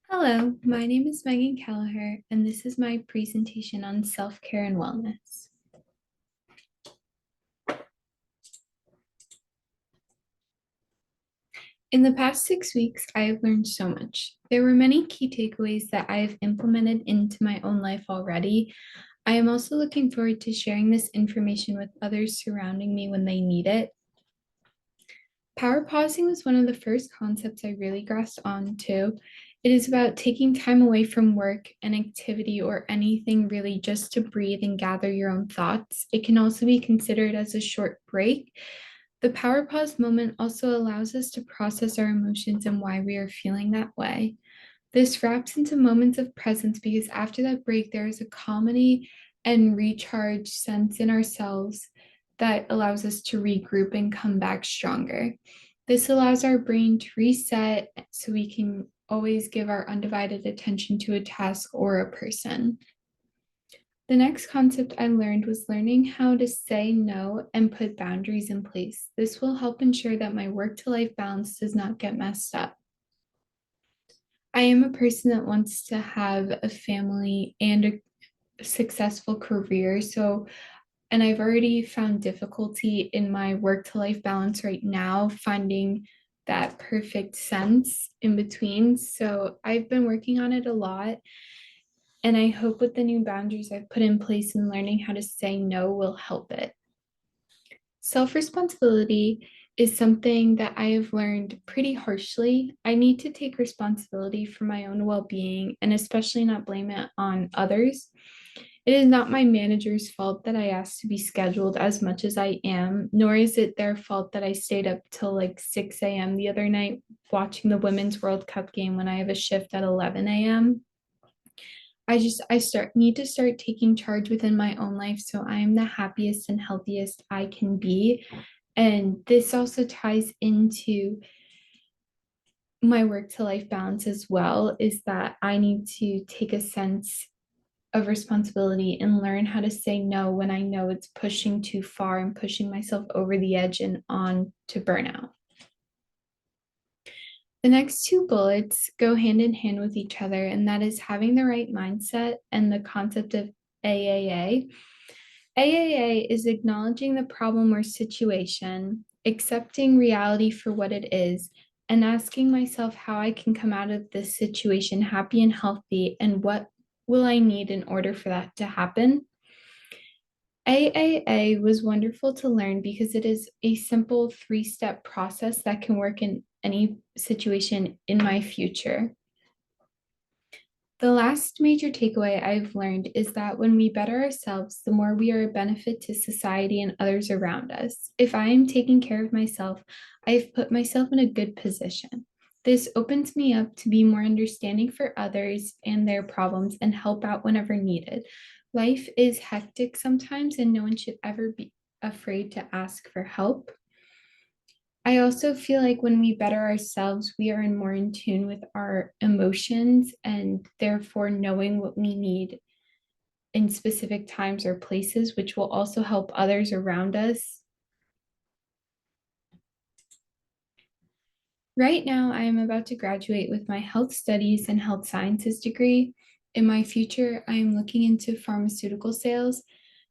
Hello, my name is Megan Kelleher, and this is my presentation on self-care and wellness. In the past 6 weeks, I have learned so much. There were many key takeaways that I have implemented into my own life already. I am also looking forward to sharing this information with others surrounding me when they need it. Power pausing was one of the first concepts I really grasped onto. It is about taking time away from work and activity or anything really just to breathe and gather your own thoughts. It can also be considered as a short break. The power pause moment also allows us to process our emotions and why we are feeling that way. This wraps into moments of presence because after that break, there is a calming and recharge sense in ourselves that allows us to regroup and come back stronger. This allows our brain to reset so we can always give our undivided attention to a task or a person. The next concept I learned was learning how to say no and put boundaries in place. This will help ensure that my work to life balance does not get messed up. I am a person that wants to have a family and a successful career. And I've already found difficulty in my work to life balance right now, finding that perfect sense in between. So I've been working on it a lot. And I hope with the new boundaries I've put in place and learning how to say no will help it. Self responsibility is something that I have learned pretty harshly. I need to take responsibility for my own well being and especially not blame it on others. It is not my manager's fault that I asked to be scheduled as much as I am, nor is it their fault that I stayed up till like 6 a.m. the other night watching the Women's World Cup game when I have a shift at 11 a.m. I start need to start taking charge within my own life so I am the happiest and healthiest I can be. And this also ties into my work to life balance as well, is that I need to take a sense of responsibility and learn how to say no when I know it's pushing too far and pushing myself over the edge and on to burnout. The next two bullets go hand in hand with each other, and that is having the right mindset and the concept of AAA. AAA is acknowledging the problem or situation, accepting reality for what it is, and asking myself how I can come out of this situation happy and healthy, and what will I need in order for that to happen. AAA was wonderful to learn because it is a simple 3-step process that can work in any situation in my future. The last major takeaway I've learned is that when we better ourselves, the more we are a benefit to society and others around us. If I am taking care of myself, I've put myself in a good position. This opens me up to be more understanding for others and their problems and help out whenever needed. Life is hectic sometimes, and no one should ever be afraid to ask for help. I also feel like when we better ourselves, we are more in tune with our emotions and therefore knowing what we need in specific times or places, which will also help others around us. Right now, I am about to graduate with my health studies and health sciences degree. In my future, I am looking into pharmaceutical sales.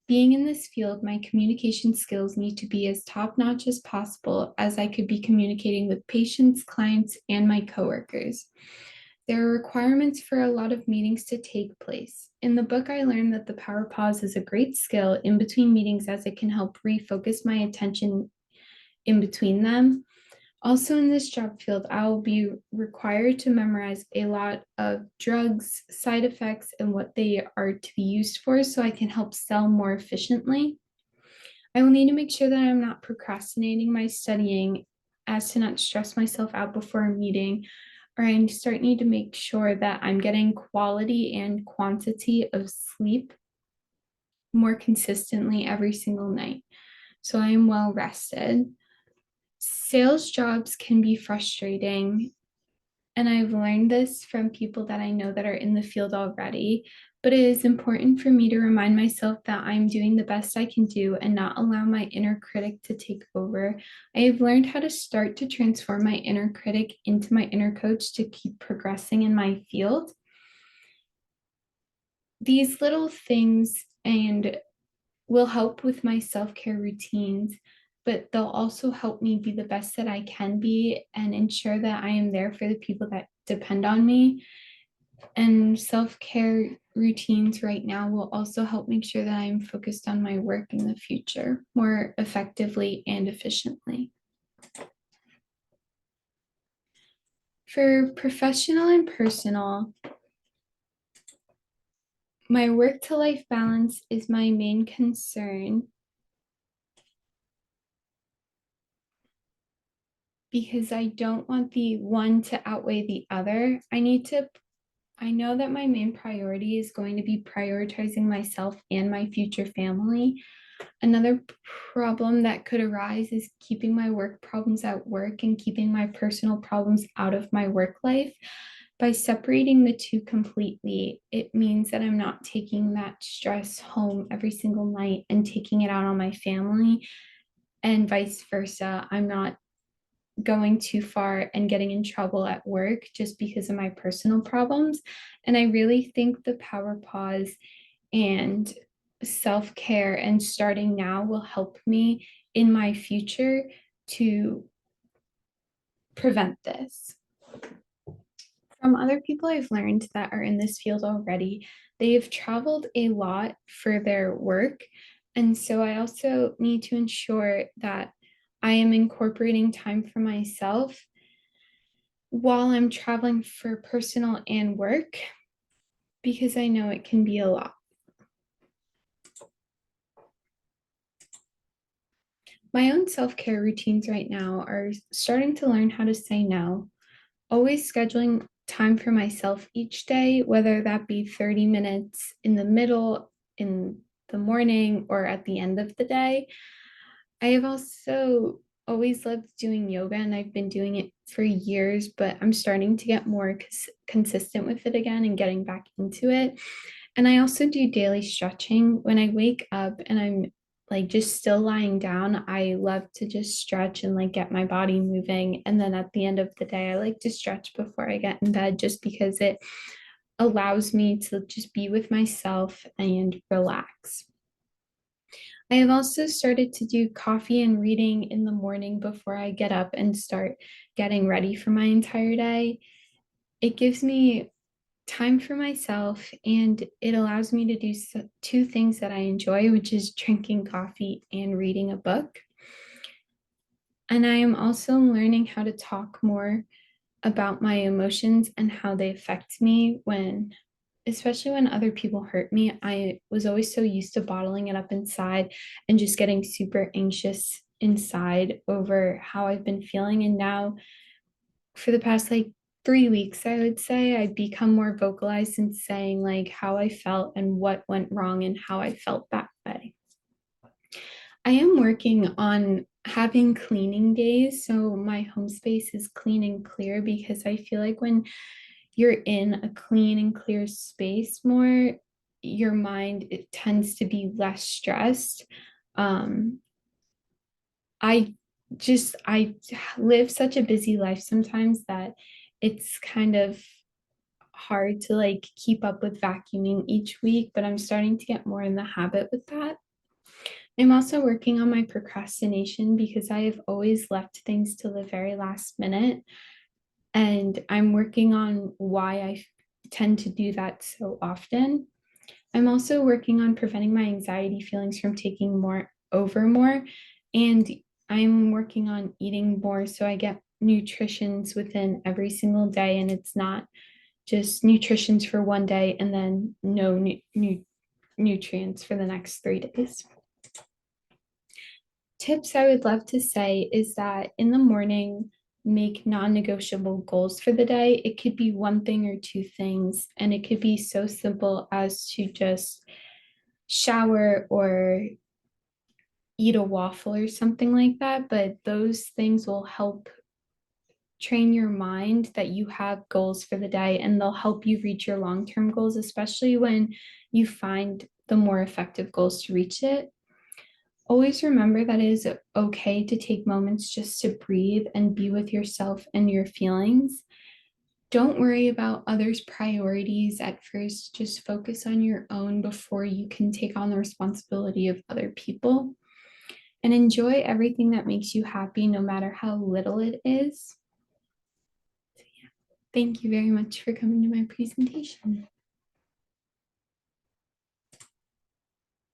Being in this field, my communication skills need to be as top notch as possible, as I could be communicating with patients, clients, and my coworkers. There are requirements for a lot of meetings to take place. In the book, I learned that the power pause is a great skill in between meetings as it can help refocus my attention in between them. Also, in this job field, I will be required to memorize a lot of drugs, side effects, and what they are to be used for so I can help sell more efficiently. I will need to make sure that I'm not procrastinating my studying as to not stress myself out before a meeting, or I need to make sure that I'm getting quality and quantity of sleep more consistently every single night. So I am well rested. Sales jobs can be frustrating, and I've learned this from people that I know that are in the field already. but it is important for me to remind myself that I'm doing the best I can do and not allow my inner critic to take over. I have learned how to start to transform my inner critic into my inner coach to keep progressing in my field. These little things and will help with my self-care routines, but they'll also help me be the best that I can be and ensure that I am there for the people that depend on me. And self-care routines right now will also help make sure that I'm focused on my work in the future more effectively and efficiently. For professional and personal, my work to life balance is my main concern because I don't want the one to outweigh the other. I know that my main priority is going to be prioritizing myself and my future family. Another problem that could arise is keeping my work problems at work and keeping my personal problems out of my work life. By separating the two completely, it means that I'm not taking that stress home every single night and taking it out on my family, and vice versa. I'm not going too far and getting in trouble at work just because of my personal problems. And I really think the power pause and self care and starting now will help me in my future to prevent this. From other people I've learned that are in this field already, they've traveled a lot for their work. And so I also need to ensure that I am incorporating time for myself while I'm traveling for personal and work because I know it can be a lot. My own self care routines right now are starting to learn how to say no, always scheduling time for myself each day, whether that be 30 minutes in the middle, in the morning, or at the end of the day. I have also always loved doing yoga and I've been doing it for years, but I'm starting to get more consistent with it again and getting back into it. And I also do daily stretching when I wake up and I'm like just still lying down. I love to just stretch and like get my body moving. And then at the end of the day, I like to stretch before I get in bed just because it allows me to just be with myself and relax. I have also started to do coffee and reading in the morning before I get up and start getting ready for my entire day. It gives me time for myself and it allows me to do two things that I enjoy, which is drinking coffee and reading a book. And I am also learning how to talk more about my emotions and how they affect me especially when other people hurt me. I was always so used to bottling it up inside and just getting super anxious inside over how I've been feeling. And now, for the past like 3 weeks, I would say I've become more vocalized in saying like how I felt and what went wrong and how I felt that way. I am working on having cleaning days so my home space is clean and clear because I feel like when you're in a clean and clear space more, your mind it tends to be less stressed. Um, I I live such a busy life sometimes that it's kind of hard to like keep up with vacuuming each week, but I'm starting to get more in the habit with that. I'm also working on my procrastination because I have always left things to the very last minute. And I'm working on why I tend to do that so often. I'm also working on preventing my anxiety feelings from taking more. And I'm working on eating more so I get nutritions within every single day. And it's not just nutritions for one day and then no nutrients for the next 3 days. Tips I would love to say is that in the morning, make non negotiable goals for the day. It could be one thing or two things, and it could be so simple as to just shower or eat a waffle or something like that. But those things will help train your mind that you have goals for the day and they'll help you reach your long-term goals, especially when you find the more effective goals to reach it. Always remember that it is okay to take moments just to breathe and be with yourself and your feelings. Don't worry about others' priorities at first. Just focus on your own before you can take on the responsibility of other people. And enjoy everything that makes you happy, no matter how little it is. Thank you very much for coming to my presentation.